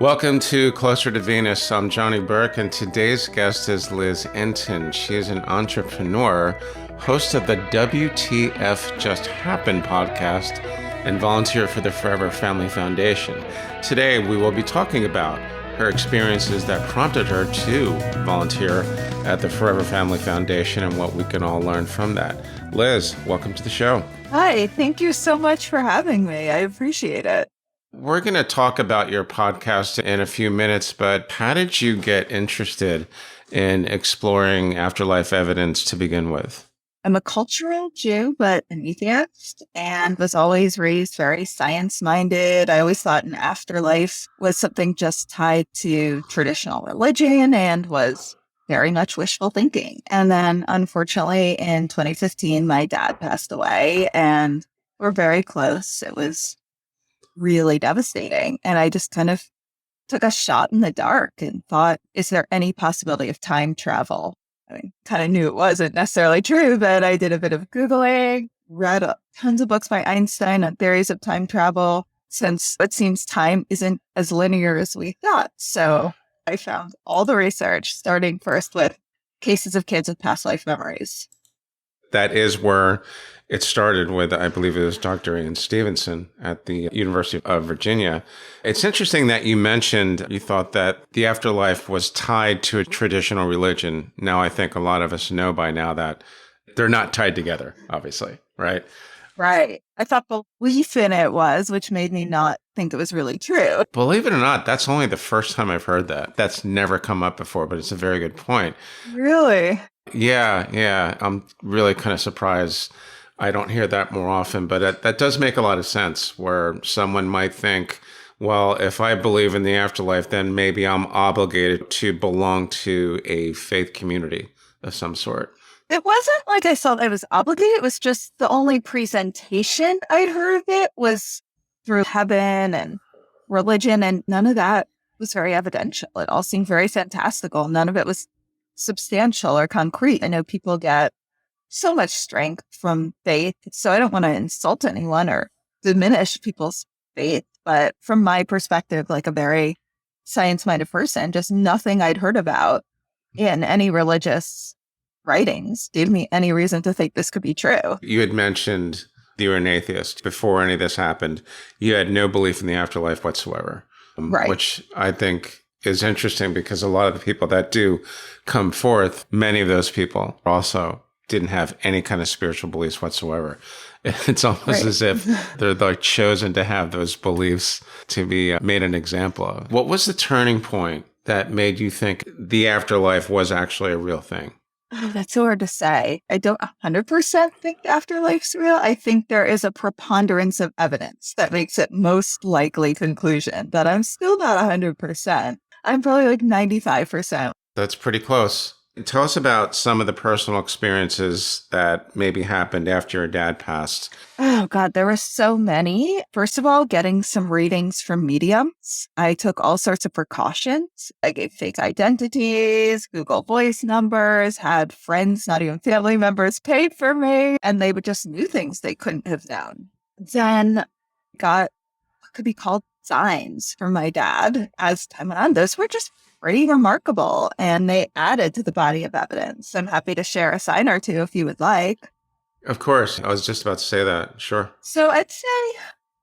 Welcome to Closer to Venus. I'm Johnny Burke, and today's guest is Liz Entin. She is an entrepreneur, host of the WTF Just Happened podcast, and volunteer for the Forever Family Foundation. Today, we will be talking about her experiences that prompted her to volunteer at the Forever Family Foundation and what we can all learn from that. Liz, welcome to the show. Hi, thank you so much for having me. I appreciate it. We're going to talk about your podcast in a few minutes, but how did you get interested in exploring afterlife evidence to begin with? I'm a cultural Jew, but an atheist, and was always raised very science-minded. I always thought an afterlife was something just tied to traditional religion and was very much wishful thinking. And then, unfortunately, in 2015, my dad passed away, and we're very close. It was really devastating. And I just kind of took a shot in the dark and thought, is there any possibility of time travel? I mean, kind of knew it wasn't necessarily true, but I did a bit of Googling, read tons of books by Einstein on theories of time travel, since it seems time isn't as linear as we thought. So I found all the research, starting first with cases of kids with past life memories. That is where it started with, I believe it was Dr. Ian Stevenson at the University of Virginia. It's interesting that you mentioned you thought that the afterlife was tied to a traditional religion. Now, I think a lot of us know by now that they're not tied together, obviously, right? Right. I thought belief in it was, which made me not think it was really true. Believe it or not, that's only the first time I've heard that. That's never come up before, but it's a very good point. Really? Yeah. I'm really kind of surprised I don't hear that more often, but that does make a lot of sense where someone might think, well, if I believe in the afterlife, then maybe I'm obligated to belong to a faith community of some sort. It wasn't like I felt I was obligated. It was just the only presentation I'd heard of it was through heaven and religion, and none of that was very evidential. It all seemed very fantastical. None of it was substantial or concrete. I know people get so much strength from faith, so I don't want to insult anyone or diminish people's faith, but from my perspective, like a very science-minded person, just nothing I'd heard about in any religious writings gave me any reason to think this could be true. You had mentioned you were an atheist before any of this happened. You had no belief in the afterlife whatsoever, Right. Which I think is interesting because a lot of the people that do come forth, many of those people also didn't have any kind of spiritual beliefs whatsoever. It's almost as if they're like chosen to have those beliefs to be made an example of. What was the turning point that made you think the afterlife was actually a real thing? Oh, that's so hard to say. I don't 100% think afterlife's real. I think there is a preponderance of evidence that makes it most likely conclusion, but I'm still not 100%. I'm probably like 95%. That's pretty close. Tell us about some of the personal experiences that maybe happened after your dad passed. Oh, God, there were so many. First of all, getting some readings from mediums. I took all sorts of precautions. I gave fake identities, Google Voice numbers, had friends, not even family members, pay for me, and they would just knew things they couldn't have known. Then got what could be called signs from my dad as time went on. Those were just pretty remarkable, and they added to the body of evidence. I'm happy to share a sign or two if you would like. Of course. I was just about to say that. Sure. So I'd say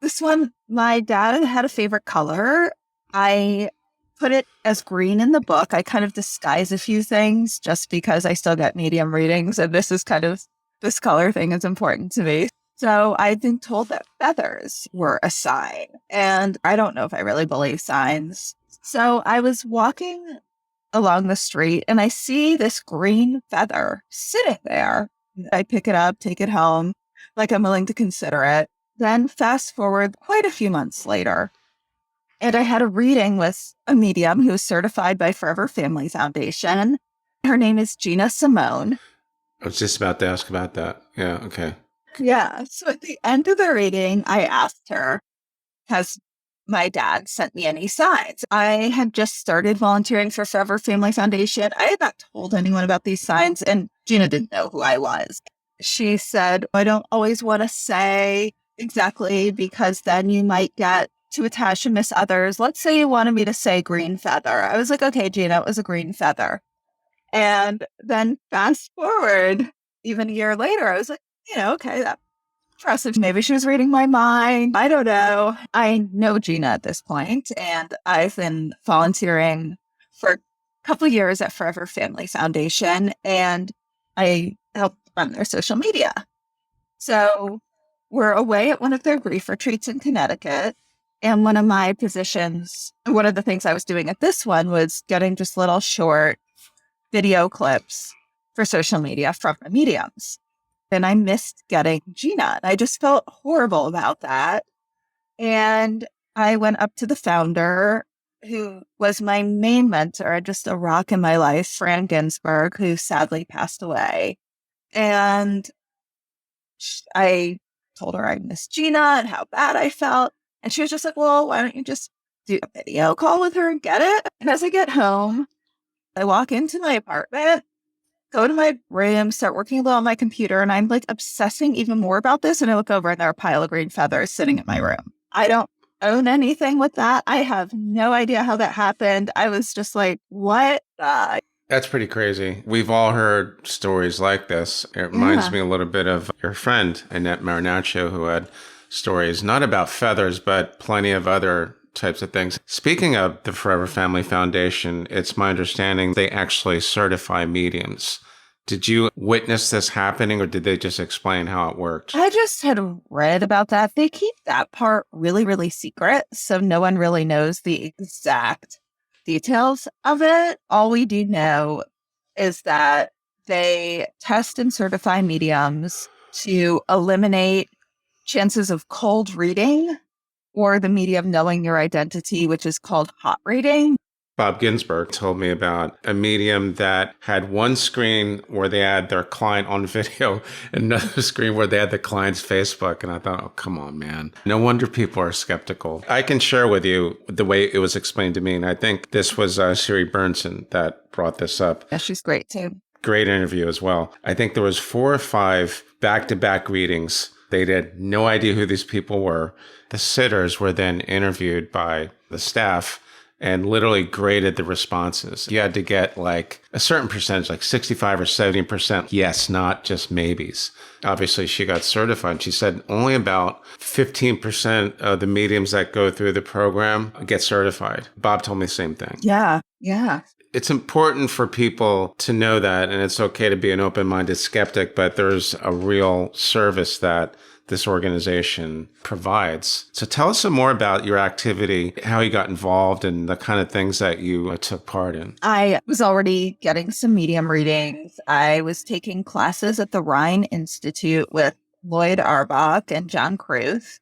this one, my dad had a favorite color. I put it as green in the book. I kind of disguise a few things just because I still get medium readings, and this color thing is important to me. So I've been told that feathers were a sign, and I don't know if I really believe signs. So I was walking along the street and I see this green feather sitting there. I pick it up, take it home, like I'm willing to consider it. Then fast forward quite a few months later, and I had a reading with a medium who was certified by Forever Family Foundation. Her name is Gina Simone. I was just about to ask about that. Yeah, okay. Yeah. So at the end of the reading, I asked her, has my dad sent me any signs? I had just started volunteering for Forever Family Foundation. I had not told anyone about these signs, and Gina didn't know who I was. She said, I don't always want to say exactly because then you might get to attach and miss others. Let's say you wanted me to say green feather. I was like, okay, Gina, it was a green feather. And then fast forward, even a year later, I was like, okay, that's impressive. Maybe she was reading my mind. I don't know. I know Gina at this point, and I've been volunteering for a couple of years at Forever Family Foundation, and I help run their social media. So we're away at one of their grief retreats in Connecticut. And one of the things I was doing at this one was getting just little short video clips for social media from the mediums. And I missed getting Gina. And I just felt horrible about that. And I went up to the founder, who was my main mentor, just a rock in my life, Fran Ginsburg, who sadly passed away. And I told her I missed Gina and how bad I felt. And she was just like, well, why don't you just do a video call with her and get it? And as I get home, I walk into my apartment, go to my room, start working a little on my computer, and I'm like obsessing even more about this. And I look over and there are a pile of green feathers sitting in my room. I don't own anything with that. I have no idea how that happened. I was just like, what the? That's pretty crazy. We've all heard stories like this. It reminds me a little bit of your friend, Annette Marinaccio, who had stories not about feathers, but plenty of other types of things. Speaking of the Forever Family Foundation, it's my understanding they actually certify mediums. Did you witness this happening, or did they just explain how it worked? I just had read about that. They keep that part really, really secret, so no one really knows the exact details of it. All we do know is that they test and certify mediums to eliminate chances of cold reading or the medium knowing your identity, which is called hot reading. Bob Ginsburg told me about a medium that had one screen where they had their client on video and another screen where they had the client's Facebook. And I thought, oh, come on, man. No wonder people are skeptical. I can share with you the way it was explained to me. And I think this was Siri Burnson that brought this up. Yeah, she's great too. Great interview as well. I think there was 4 or 5 back-to-back readings. They had no idea who these people were. The sitters were then interviewed by the staff and literally graded the responses. You had to get like a certain percentage, like 65 or 70% yes, not just maybes. Obviously, she got certified. She said only about 15% of the mediums that go through the program get certified. Bob told me the same thing. Yeah. It's important for people to know that, and it's okay to be an open-minded skeptic, but there's a real service that this organization provides. So tell us some more about your activity, how you got involved, and the kind of things that you took part in. I was already getting some medium readings. I was taking classes at the Rhine Institute with Lloyd Arbach and John Kruth.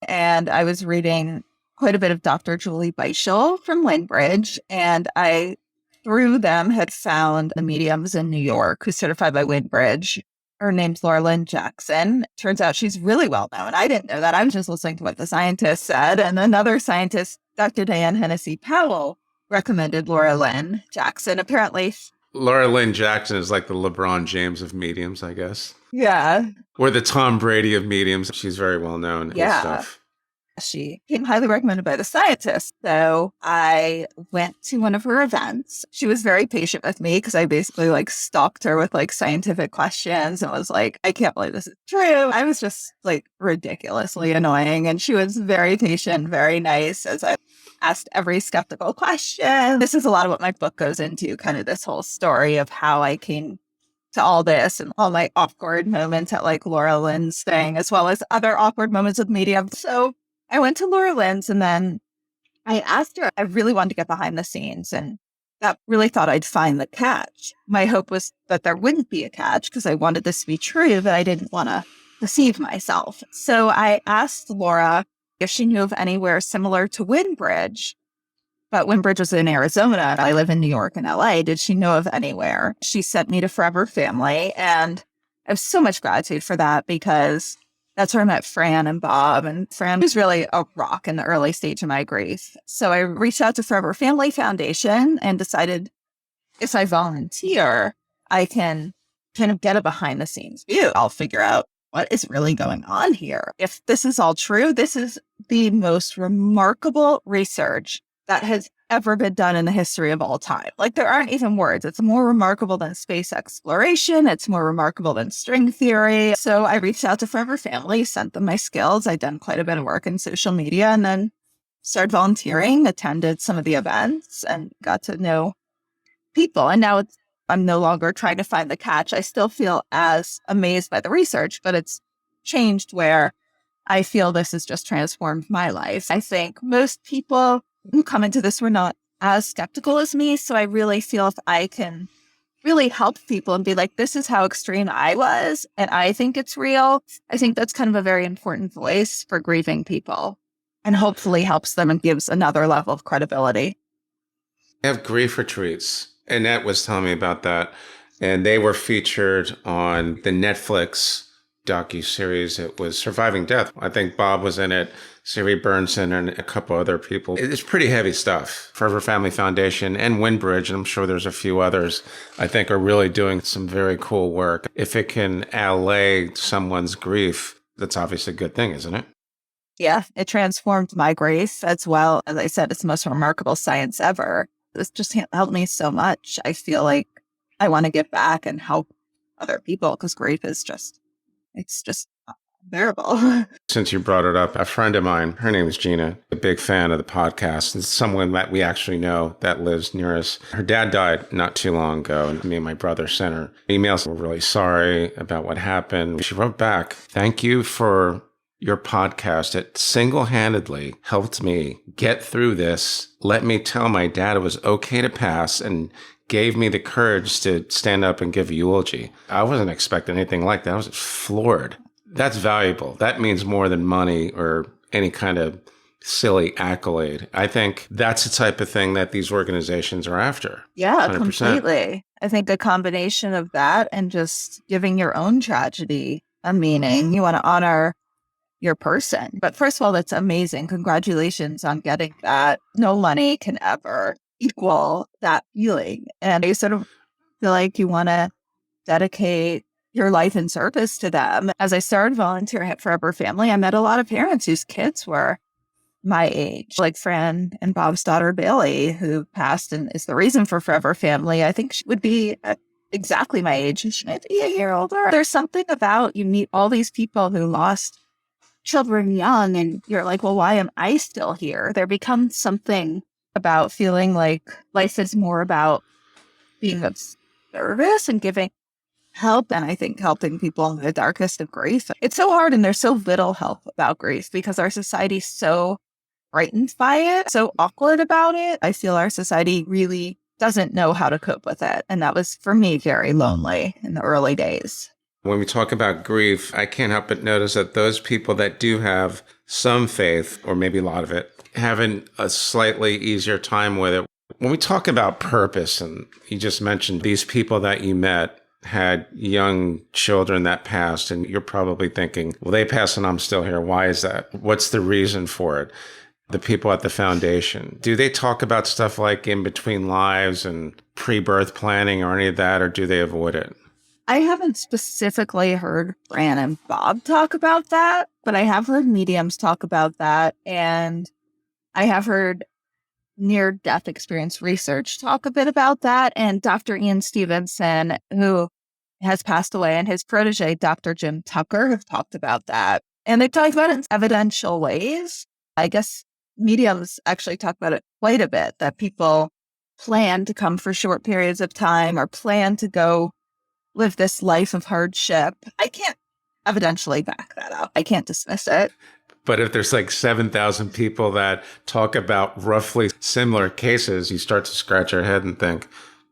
And I was reading quite a bit of Dr. Julie Beischel from Windbridge. And I, through them, had found the mediums in New York who's certified by Windbridge. Her name's Laura Lynn Jackson. Turns out she's really well known. I didn't know that. I was just listening to what the scientist said. And another scientist, Dr. Diane Hennessy Powell, recommended Laura Lynn Jackson. Apparently, Laura Lynn Jackson is like the LeBron James of mediums, I guess. Yeah. Or the Tom Brady of mediums. She's very well known and stuff. She came highly recommended by the scientists. So I went to one of her events. She was very patient with me because I basically like stalked her with like scientific questions and was like, I can't believe this is true. I was just like ridiculously annoying. And she was very patient, very nice as I asked every skeptical question. This is a lot of what my book goes into, kind of this whole story of how I came to all this and all my awkward moments at like Laura Lynn's thing, as well as other awkward moments with media. So I went to Laura Lynn's and then I asked her, I really wanted to get behind the scenes and that really thought I'd find the catch. My hope was that there wouldn't be a catch because I wanted this to be true, but I didn't want to deceive myself. So I asked Laura if she knew of anywhere similar to Windbridge, but Windbridge was in Arizona and I live in New York and LA. Did she know of anywhere? She sent me to Forever Family and I have so much gratitude for that because that's where I met Fran and Bob. And Fran was really a rock in the early stage of my grief. So I reached out to Forever Family Foundation and decided if I volunteer, I can kind of get a behind the scenes view. I'll figure out what is really going on here? If this is all true, this is the most remarkable research that has ever been done in the history of all time. Like, there aren't even words. It's more remarkable than space exploration. It's more remarkable than string theory. So I reached out to Forever Family, sent them my skills. I'd done quite a bit of work in social media, and then started volunteering, attended some of the events, and got to know people. And now I'm no longer trying to find the catch. I still feel as amazed by the research, but it's changed where I feel this has just transformed my life. I think most people who come into this were not as skeptical as me. So I really feel if I can really help people and be like, this is how extreme I was, and I think it's real, I think that's kind of a very important voice for grieving people and hopefully helps them and gives another level of credibility. I have grief retreats. Annette was telling me about that. And they were featured on the Netflix docuseries. It was Surviving Death. I think Bob was in it, Siri Burnson, and a couple other people. It's pretty heavy stuff. Forever Family Foundation and Windbridge, and I'm sure there's a few others, I think are really doing some very cool work. If it can allay someone's grief, that's obviously a good thing, isn't it? Yeah, it transformed my grief as well. As I said, it's the most remarkable science ever. This just helped me so much. I feel like I want to give back and help other people because grief is it's just unbearable. Since you brought it up, a friend of mine, her name is Gina, a big fan of the podcast. It's someone that we actually know that lives near us. Her dad died not too long ago, and me and my brother sent her emails. We're really sorry about what happened. She wrote back, "Thank you for your podcast. It single-handedly helped me get through this. Let me tell my dad it was okay to pass, and gave me the courage to stand up and give a eulogy." I wasn't expecting anything like that. I was floored. That's valuable. That means more than money or any kind of silly accolade. I think that's the type of thing that these organizations are after. Yeah, 100%. completely. I think a combination of that and just giving your own tragedy a meaning. You want to honor your person. But first of all, that's amazing. Congratulations on getting that. No money can ever equal that feeling. And you sort of feel like you want to dedicate your life in service to them. As I started volunteering at Forever Family, I met a lot of parents whose kids were my age, like Fran and Bob's daughter, Bailey, who passed and is the reason for Forever Family. I think she would be exactly my age. She might be a year older. There's something about you meet all these people who lost children young, and you're like, well, why am I still here? There becomes something about feeling like life is more about being of service and giving help. And I think helping people in the darkest of grief. It's so hard, and there's so little help about grief because our society's so frightened by it, so awkward about it. I feel our society really doesn't know how to cope with it. And that was, for me, very lonely in the early days. When we talk about grief, I can't help but notice that those people that do have some faith, or maybe a lot of it, having a slightly easier time with it. When we talk about purpose, and you just mentioned these people that you met had young children that passed, and you're probably thinking, well, they passed and I'm still here. Why is that? What's the reason for it? The people at the foundation, do they talk about stuff like in between lives and pre-birth planning or any of that, or do they avoid it? I haven't specifically heard Fran and Bob talk about that, but I have heard mediums talk about that. And I have heard near-death experience research talk a bit about that. And Dr. Ian Stevenson, who has passed away, and his protege, Dr. Jim Tucker, have talked about that. And they talk about it in evidential ways. I guess mediums actually talk about it quite a bit, that people plan to come for short periods of time or plan to go live this life of hardship. I can't evidentially back that up. I can't dismiss it. But if there's like 7,000 people that talk about roughly similar cases, you start to scratch your head and think,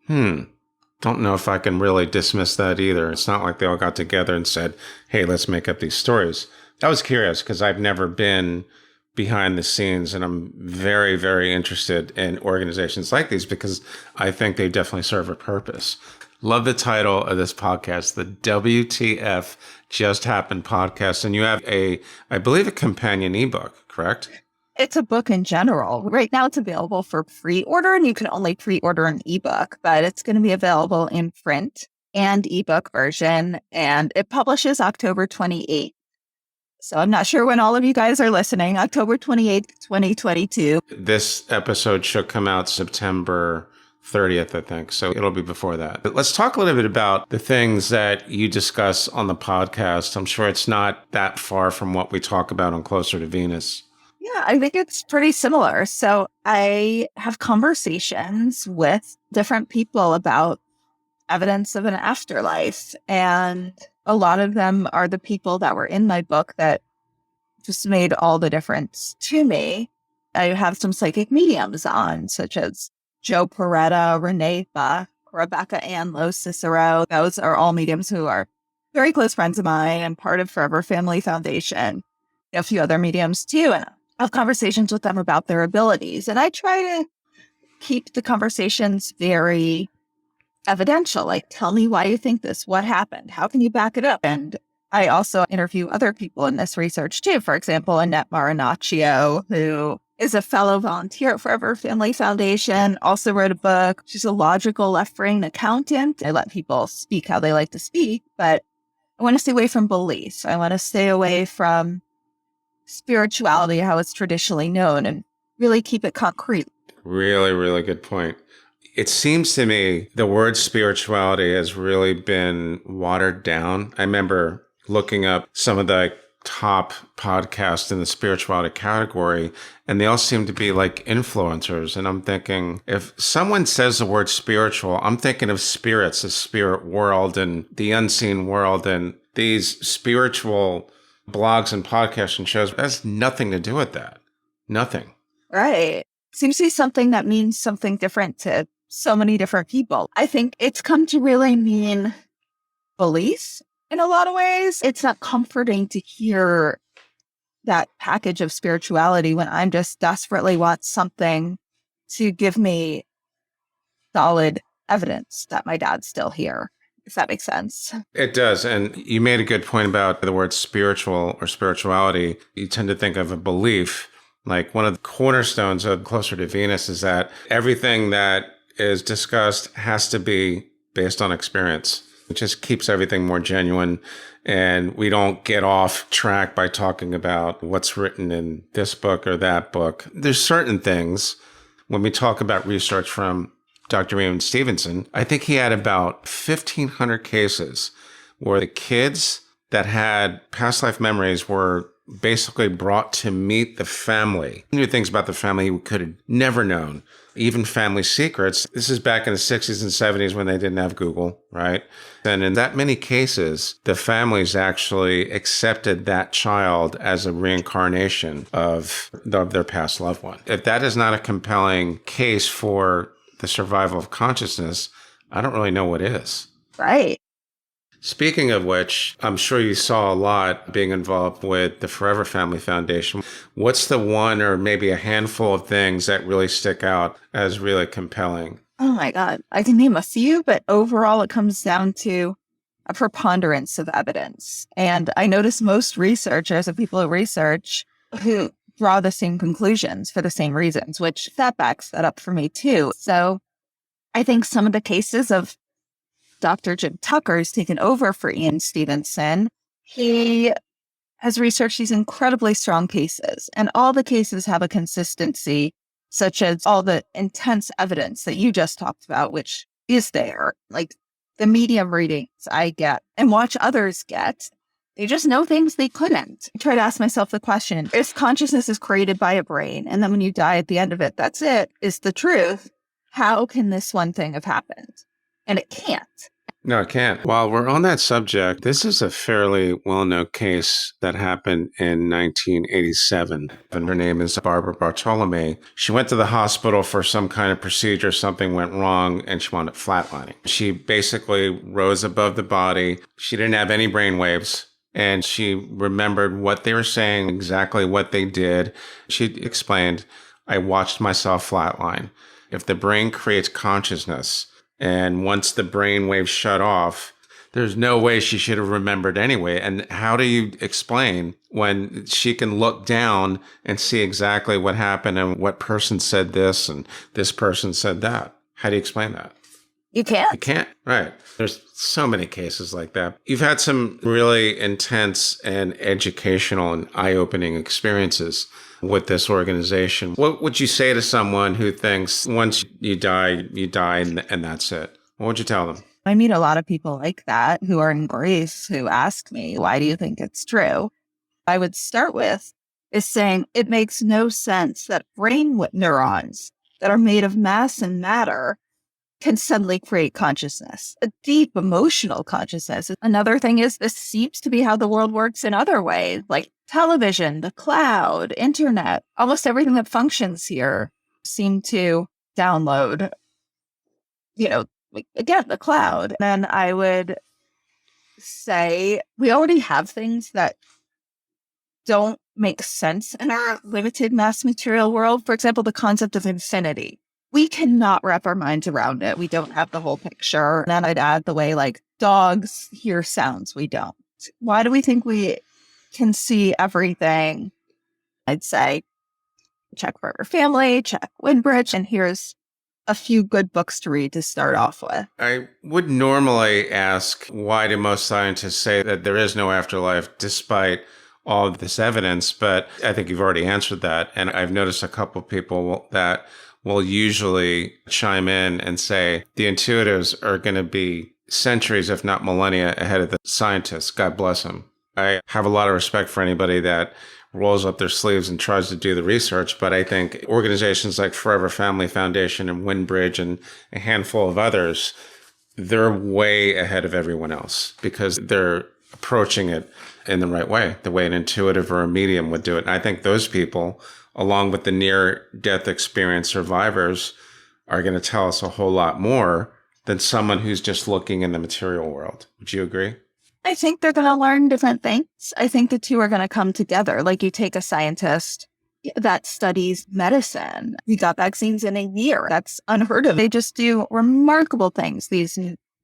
don't know if I can really dismiss that either. It's not like they all got together and said, hey, let's make up these stories. I was curious because I've never been behind the scenes, and I'm very, very interested in organizations like these because I think they definitely serve a purpose. Love the title of this podcast, the WTF Just Happened podcast. And you have I believe, a companion ebook, correct? It's a book in general. Right now it's available for pre-order, and you can only pre-order an ebook, but it's going to be available in print and ebook version, and it publishes October 28th. So I'm not sure when all of you guys are listening, October 28th, 2022. This episode should come out September 30th, I think. So it'll be before that. But let's talk a little bit about the things that you discuss on the podcast. I'm sure it's not that far from what we talk about on Closer to Venus. Yeah, I think it's pretty similar. So I have conversations with different people about evidence of an afterlife. And a lot of them are the people that were in my book that just made all the difference to me. I have some psychic mediums on, such as Joe Peretta, Renee Buck, Rebecca Ann Lowe Cicero. Those are all mediums who are very close friends of mine and part of Forever Family Foundation. A few other mediums too. And I have conversations with them about their abilities. And I try to keep the conversations very evidential. Like, tell me why you think this. What happened? How can you back it up? And I also interview other people in this research too. For example, Annette Marinaccio, who is a fellow volunteer at Forever Family Foundation, also wrote a book. She's a logical left-brain accountant. I let people speak how they like to speak, but I want to stay away from beliefs. I want to stay away from spirituality, how it's traditionally known, and really keep it concrete. Really, really good point. It seems to me the word spirituality has really been watered down. I remember looking up some of the top podcasts in the spirituality category, and they all seem to be like influencers. And I'm thinking, if someone says the word spiritual, I'm thinking of spirits, the spirit world and the unseen world, and these spiritual blogs and podcasts and shows. That has nothing to do with that. Nothing. Right. Seems to be something that means something different to so many different people. I think it's come to really mean beliefs in a lot of ways. It's not comforting to hear that package of spirituality when I'm just desperately want something to give me solid evidence that my dad's still here, if that makes sense. It does. And you made a good point about the word spiritual or spirituality. You tend to think of a belief. Like one of the cornerstones of Closer to Venus is that everything that is discussed has to be based on experience. It just keeps everything more genuine. And we don't get off track by talking about what's written in this book or that book. There's certain things when we talk about research from Dr. Raymond Stevenson, I think he had about 1,500 cases where the kids that had past life memories were basically brought to meet the family. He knew things about the family he could have never known, even family secrets. This is back in the 60s and 70s when they didn't have Google, right? And in that many cases, the families actually accepted that child as a reincarnation of their past loved one. If that is not a compelling case for the survival of consciousness, I don't really know what is. Right. Speaking of which, I'm sure you saw a lot being involved with the Forever Family Foundation. What's the one or maybe a handful of things that really stick out as really compelling? Oh my God. I can name a few, but overall it comes down to a preponderance of evidence. And I notice most researchers and people who research who draw the same conclusions for the same reasons, which that backs that up for me too. So I think some of the cases of Dr. Jim Tucker has taken over for Ian Stevenson. He has researched these incredibly strong cases, and all the cases have a consistency, such as all the intense evidence that you just talked about, which is there, like the medium readings I get and watch others get. They just know things they couldn't. I try to ask myself the question, if consciousness is created by a brain, and then when you die at the end of it, that's it, is the truth, how can this one thing have happened? And it can't. No, it can't. While we're on that subject, this is a fairly well-known case that happened in 1987. And her name is Barbara Bartolome. She went to the hospital for some kind of procedure. Something went wrong, and she wound up flatlining. She basically rose above the body. She didn't have any brain waves. And she remembered what they were saying, exactly what they did. She explained, I watched myself flatline. If the brain creates consciousness, and once the brain waves shut off, there's no way she should have remembered anyway. And how do you explain when she can look down and see exactly what happened and what person said this and this person said that? How do you explain that? You can't. You can't. Right. There's so many cases like that. You've had some really intense and educational and eye-opening experiences with this organization. What would you say to someone who thinks once you die, and that's it? What would you tell them? I meet a lot of people like that who are in grief who ask me, why do you think it's true? I would start with is saying it makes no sense that brain neurons that are made of mass and matter can suddenly create consciousness, a deep emotional consciousness. Another thing is this seems to be how the world works in other ways, like television, the cloud, internet, almost everything that functions here seem to download, like, again, the cloud. And I would say we already have things that don't make sense in our limited mass material world. For example, the concept of infinity. We cannot wrap our minds around it. We don't have the whole picture. And then I'd add the way like dogs hear sounds. We don't. Why do we think we can see everything? I'd say check Forever Family, check Windbridge, and here's a few good books to read to start off with. I would normally ask, why do most scientists say that there is no afterlife despite all of this evidence? But I think you've already answered that. And I've noticed a couple of people that will usually chime in and say the intuitives are going to be centuries, if not millennia, ahead of the scientists. God bless them. I have a lot of respect for anybody that rolls up their sleeves and tries to do the research. But I think organizations like Forever Family Foundation and Windbridge and a handful of others, they're way ahead of everyone else because they're approaching it in the right way, the way an intuitive or a medium would do it. And I think those people, along with the near-death experience survivors, are going to tell us a whole lot more than someone who's just looking in the material world. Would you agree? I think they're going to learn different things. I think the two are going to come together. Like you take a scientist that studies medicine. We got vaccines in a year. That's unheard of. They just do remarkable things, these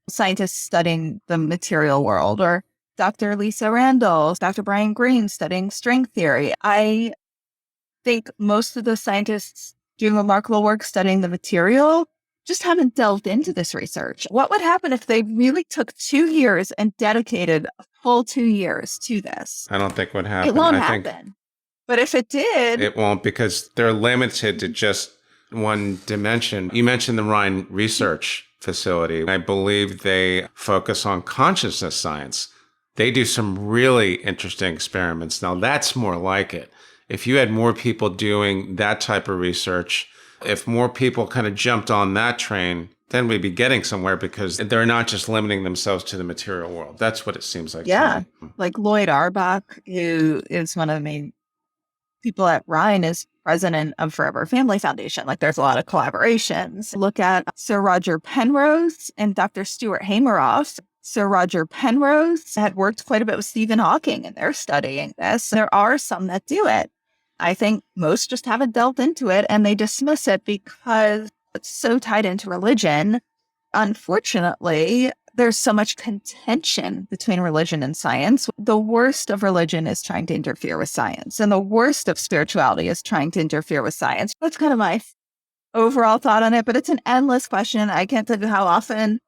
scientists studying the material world, or Dr. Lisa Randall, Dr. Brian Greene studying string theory. I think most of the scientists doing remarkable work studying the material just haven't delved into this research. What would happen if they really took 2 years and dedicated a full 2 years to this? I don't think would happen. It won't happen. But if it did... It won't, because they're limited to just one dimension. You mentioned the Rhine Research Facility. I believe they focus on consciousness science. They do some really interesting experiments. Now, that's more like it. If you had more people doing that type of research, if more people kind of jumped on that train, then we'd be getting somewhere because they're not just limiting themselves to the material world. That's what it seems like. Yeah. Like Lloyd Arbach, who is one of the main people at Rhine, is president of Forever Family Foundation. Like there's a lot of collaborations. Look at Sir Roger Penrose and Dr. Stuart Hameroff. Sir Roger Penrose had worked quite a bit with Stephen Hawking, and they're studying this. There are some that do it. I think most just haven't delved into it, and they dismiss it because it's so tied into religion. Unfortunately, there's so much contention between religion and science. The worst of religion is trying to interfere with science, and the worst of spirituality is trying to interfere with science. That's kind of my overall thought on it, but it's an endless question. I can't tell you how often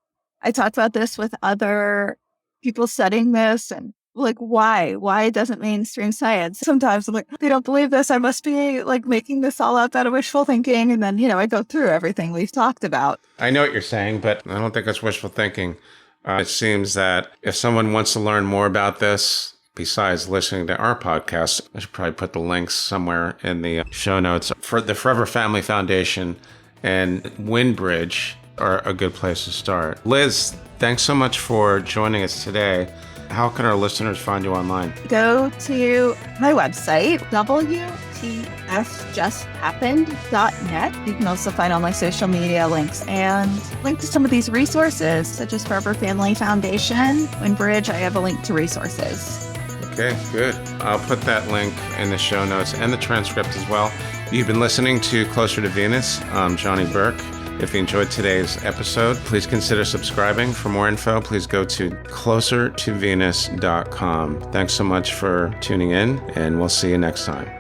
I talked about this with other people studying this, and like, why? Why doesn't mainstream science? Sometimes I'm like, they don't believe this. I must be like making this all up out of wishful thinking. And then, I go through everything we've talked about. I know what you're saying, but I don't think it's wishful thinking. It seems that if someone wants to learn more about this, besides listening to our podcast, I should probably put the links somewhere in the show notes. For the Forever Family Foundation and Windbridge are a good place to start. Liz, thanks so much for joining us today. How can our listeners find you online? Go to my website, WTFjusthappened.net. You can also find all my social media links and link to some of these resources, such as Forever Family Foundation, Windbridge. I have a link to resources. Okay, good. I'll put that link in the show notes and the transcript as well. You've been listening to Closer to Venus. I'm Johnny Burke. If you enjoyed today's episode, please consider subscribing. For more info, please go to closertovenus.com. Thanks so much for tuning in, and we'll see you next time.